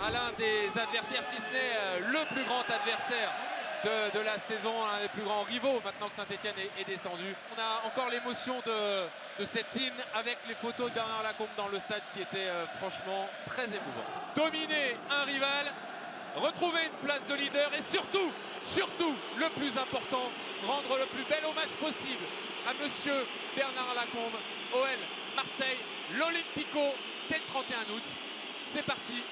à l'un des adversaires, si ce n'est le plus grand adversaire de la saison, un des plus grands rivaux maintenant que Saint-Etienne est descendu. On a encore l'émotion de cet hymne avec les photos de Bernard Lacombe dans le stade qui était franchement très émouvant. Dominer un rival, retrouver une place de leader et surtout, le plus important, rendre le plus bel hommage possible à monsieur Bernard Lacombe, OL Marseille, l'Olympico, dès le 31 août. C'est parti.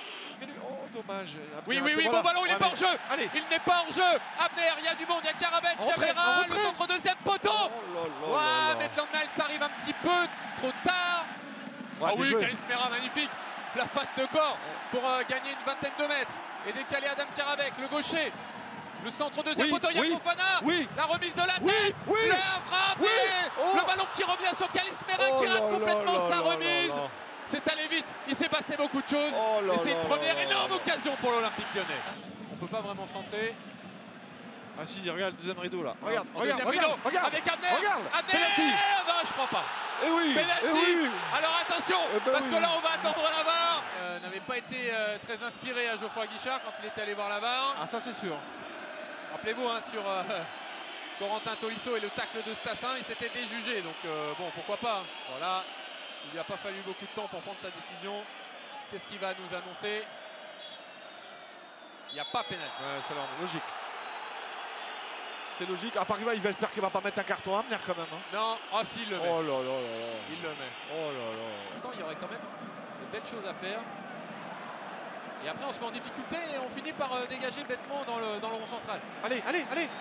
Oh, dommage. Oui, bon ballon, il n'est pas hors jeu. Allez. Il n'est pas hors jeu. Abner, il y a du monde, il y a Karabet, Chavera, le centre deuxième poteau. Maitland Niles arrive un petit peu trop tard. Ouais, ah oui, Kalismera, magnifique. La faute de corps pour gagner une vingtaine de mètres et décaler Adam Karabek, le gaucher. Le centre deuxième poteau, il y a Fofana. La remise de la tête. La frappe. Le ballon qui revient sur Kalismera qui rate complètement sa remise. C'est allé vite, il s'est passé beaucoup de choses. Et c'est une première énorme occasion pour l'Olympique Lyonnais. On ne peut pas vraiment centrer. Ah si, regarde le deuxième rideau là. Regarde, regarde, avec Abner. Abner, penalty. Non, je crois pas. Et oui, penalty. Alors attention, parce que là on va attendre la VAR. N'avait pas été très inspiré à Geoffroy Guichard quand il était allé voir la VAR. Ah ça c'est sûr. Rappelez-vous sur Corentin Tolisso et le tacle de Stassin, il s'était déjugé. Donc bon, pourquoi pas. Voilà. Il lui a pas fallu beaucoup de temps pour prendre sa décision. Qu'est-ce qu'il va nous annoncer? Il n'y a pas pénalty. C'est logique. C'est logique. À part qu'il j'espère qu'il va pas mettre un carton à Abner quand même. Hein. Non, s'il le met. Oh là là là là. Il le met. Oh là là. Pourtant, il y aurait quand même de belles choses à faire. Et après, on se met en difficulté et on finit par dégager bêtement dans le rond central. Allez.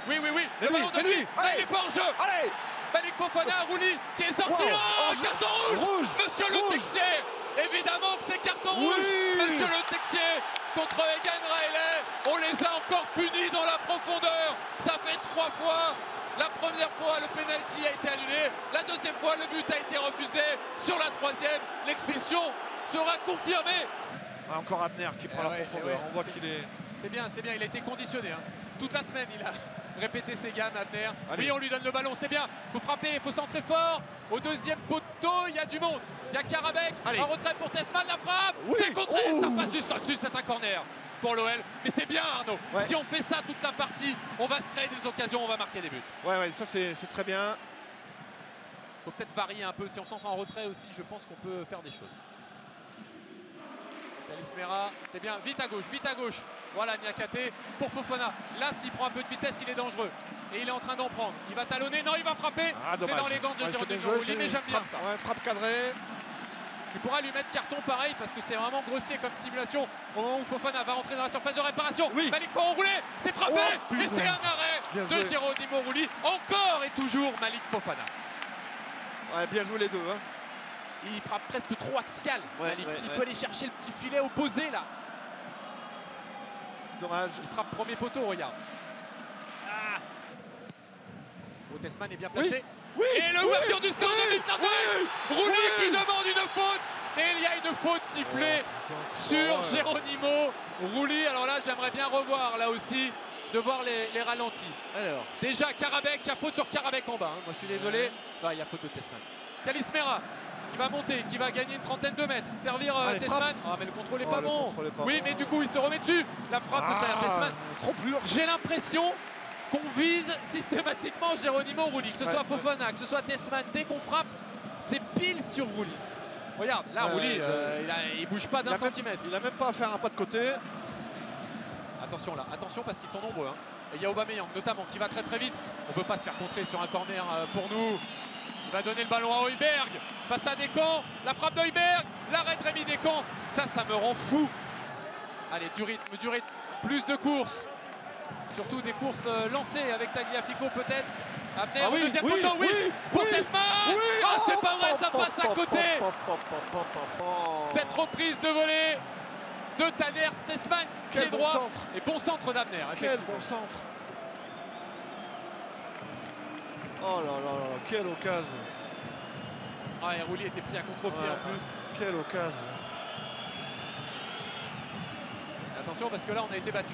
Oui. Le ballon de lui. Il est pas en jeu. Allez. Malik Fofana, Rouli qui est sorti. Carton rouge. Monsieur Le Texier. Évidemment que c'est carton rouge. Monsieur Le Texier contre Egan Riley. On les a encore punis dans la profondeur. Ça fait 3 fois. La première fois, le penalty a été annulé. La deuxième fois, le but a été refusé. Sur la troisième, l'expulsion sera confirmée. Encore Abner qui prend la profondeur. On voit qu'il est... C'est bien. Il a été conditionné. Toute la semaine, il a répété ses gammes, Abner. Allez. Oui, on lui donne le ballon, c'est bien. Il faut frapper, il faut centrer fort. Au deuxième poteau, il y a du monde. Il y a Karabek. En retrait pour Tessman, la frappe. C'est contré. Ça passe juste au-dessus, c'est un corner pour l'OL. Mais c'est bien, Arnaud. Si on fait ça toute la partie, on va se créer des occasions, on va marquer des buts. Ouais, ça c'est très bien. Il faut peut-être varier un peu. Si on centre en retrait aussi, je pense qu'on peut faire des choses. Kalismera, c'est bien, vite à gauche. Voilà, Niakate pour Fofana. Là, s'il prend un peu de vitesse, il est dangereux. Et il est en train d'en prendre. Il va talonner, non, il va frapper. C'est dans les gants de Jérôme Rouli, mais j'aime bien ça. Frappe cadrée. Tu pourras lui mettre carton pareil parce que c'est vraiment grossier comme simulation. Au moment où Fofana va rentrer dans la surface de réparation. Malik faut enrouler, c'est frappé. Et c'est un arrêt de Jérôme Rouli. Encore et toujours Malik Fofana. Ouais, bien joué les deux. Hein. Il frappe presque trop axial. S'il peut aller chercher le petit filet opposé là. Dommage. Il frappe premier poteau, regarde. Tessman est bien placé. Et l'ouverture du score de Maitland Niles. Rouli qui demande une faute. Et il y a une faute sifflée sur Geronimo Rouli. Alors là, j'aimerais bien revoir là aussi, de voir les ralentis. Alors. Déjà, Karabek, il y a faute sur Karabek en bas. Moi, je suis désolé. Il y a faute de Tessman. Kalismera qui va monter, qui va gagner une trentaine de mètres. Servir Tessman. Mais le contrôle n'est pas bon. Mais du coup, il se remet dessus. La frappe de Tessman. Trop pur. J'ai l'impression qu'on vise systématiquement Geronimo Rouli. Que ce soit Fofana, que ce soit Tessman. Dès qu'on frappe, c'est pile sur Rouli. Regarde, là, Rouli, il bouge pas d'un centimètre. Il n'a même pas à faire un pas de côté. Attention là, attention parce qu'ils sont nombreux. Et il y a Aubameyang notamment qui va très très vite. On ne peut pas se faire contrer sur un corner pour nous. Il va donner le ballon à Højbjerg face à Descamps. La frappe de Højbjerg, l'arrêt de Rémi Descamps. Ça me rend fou. Allez, du rythme. Plus de courses. Surtout des courses lancées avec Tagliafico peut-être. Abner au deuxième poteau, pour Tessman. C'est pas vrai, ça passe à côté. Cette reprise de volée de Taner Tessman, pied droit. Et bon centre d'Abner. Quel bon centre. Oh là là là, quelle occasion. Et Rouli était pris à contre-pied en plus. Quelle occasion. Attention parce que là on a été battu.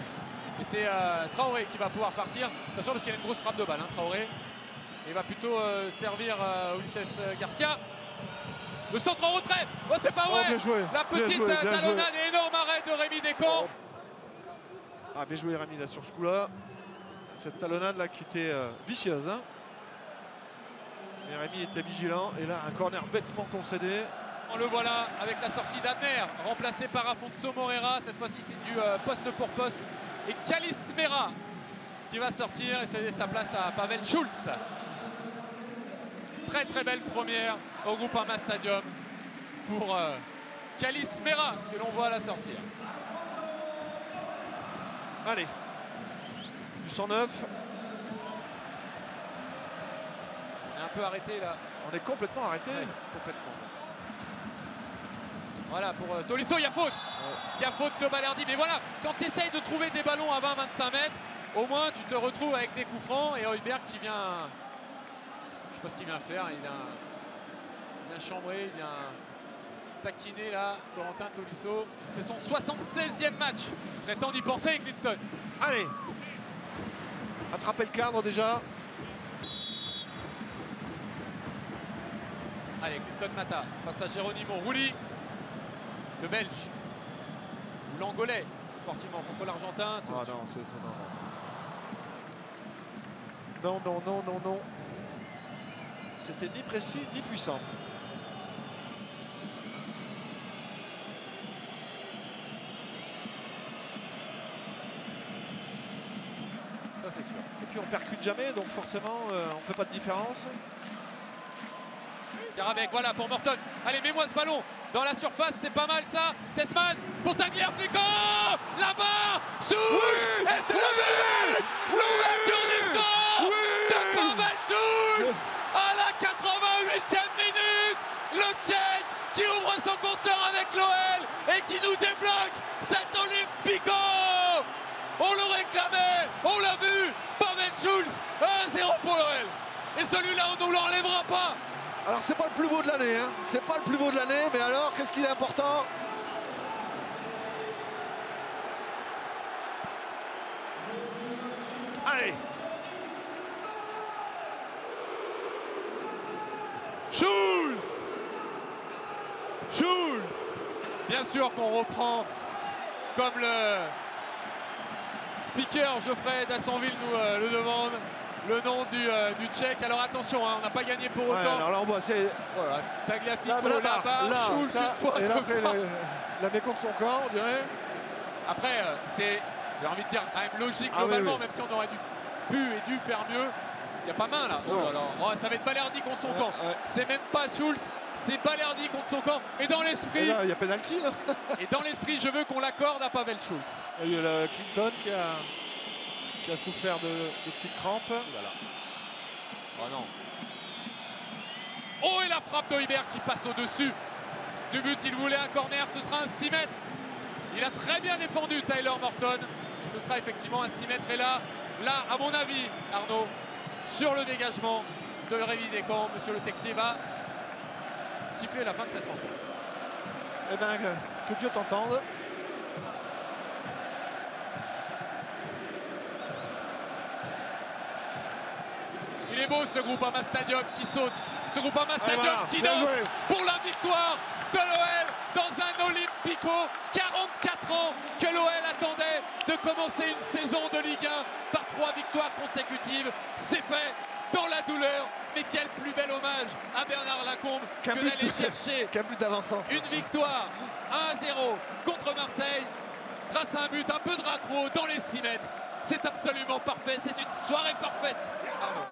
Et c'est Traoré qui va pouvoir partir. Attention parce qu'il y a une grosse frappe de balle, Traoré. Il va plutôt servir Ulises Garcia. Le centre en retrait. Oh, c'est pas vrai. Bien joué. La petite talonnade et énorme arrêt de Rémi Descamps. Ah, bien joué Rémi là sur ce coup-là. Cette talonnade là qui était vicieuse. Hein. Et Rémi était vigilant. Et là, un corner bêtement concédé. On le voilà avec la sortie d'Abner, remplacé par Afonso Moreira. Cette fois-ci, c'est du poste pour poste. Et Calis Mera qui va sortir et céder sa place à Pavel Schulz. Très très belle première au Groupama Stadium pour Calis Mera que l'on voit à la sortir. Allez, du 109. On est un peu arrêté là. On est complètement arrêté. Ouais, complètement. Voilà pour Tolisso, il y a faute. Il y a faute de Balerdi. Mais voilà, quand tu essayes de trouver des ballons à 20-25 mètres, au moins tu te retrouves avec des coups francs. Et Højbjerg qui vient, je sais pas ce qu'il vient faire, il vient chambrer, il vient taquiner là, Corentin Tolisso. C'est son 76e match. Il serait temps d'y penser, Clinton. Allez, attraper le cadre déjà. Allez, Clinton Mata face à Geronimo Rulli, le Belge, ou l'Angolais, sportivement contre l'Argentin. Ah non, non. C'était ni précis ni puissant. Ça c'est sûr. Et puis on percute jamais, donc forcément on fait pas de différence. Karabek, voilà pour Morton. Allez, mets-moi ce ballon dans la surface, c'est pas mal ça. Tesman pour Tagliafico. Là-bas, sous. Oui, et c'est le but. L'ouverture du score de Pavel Schulz à la 88e minute. Le Tchèque qui ouvre son compteur avec l'OL et qui nous débloque cet Olympico. On le réclamait, on l'a vu. Pavel Schulz, 1-0 pour l'OL. Et celui-là, on ne l'enlèvera pas. Alors c'est pas le plus beau de l'année, hein. C'est pas le plus beau de l'année, mais alors qu'est-ce qui est important? Allez, Schulz. Bien sûr qu'on reprend comme le speaker Geoffrey Dassonville nous le demande. Le nom du Tchèque. Alors attention, hein, on n'a pas gagné pour autant. ouais, alors là on voit, c'est Voilà, Tagliafico là, Schulz une fois. et là après la met contre son corps, on dirait. Après, c'est, j'ai envie de dire, quand même logique Ah, globalement, oui. même si on aurait pu et dû faire mieux. Il n'y a pas main là. Oh là là. Oh, ça va être Balerdi contre son camp. Ouais. C'est même pas Schulz, c'est Balerdi contre son camp. Et dans Et l'esprit, là il y a pénalty là. et dans l'esprit, je veux qu'on l'accorde à Pavel Schulz. Il y a eu le Clinton qui a souffert de petites crampes. Voilà. Oh non. Oh, et la frappe de Højbjerg qui passe au-dessus du but. Il voulait un corner, ce sera un 6 mètres. Il a très bien défendu Tyler Morton. Et ce sera effectivement un 6 mètres. Et là, à mon avis, Arnaud, sur le dégagement de Rémi Descamps, monsieur Le Texier va siffler la fin de cette rencontre. Eh bien, que Dieu t'entende. Il est beau ce Groupama Stadium qui saute, ce Groupama Stadium voilà, qui bien danse joué. pour la victoire de l'OL dans un Olympico. 44 ans que l'OL attendait de commencer une saison de Ligue 1 par 3 victoires consécutives. C'est fait dans la douleur, mais quel plus bel hommage à Bernard Lacombe que d'aller chercher qu'un but d'avancement. une victoire 1-0 contre Marseille grâce à un but un peu de raccro dans les 6 mètres. C'est absolument parfait, c'est une soirée parfaite. Arnaud.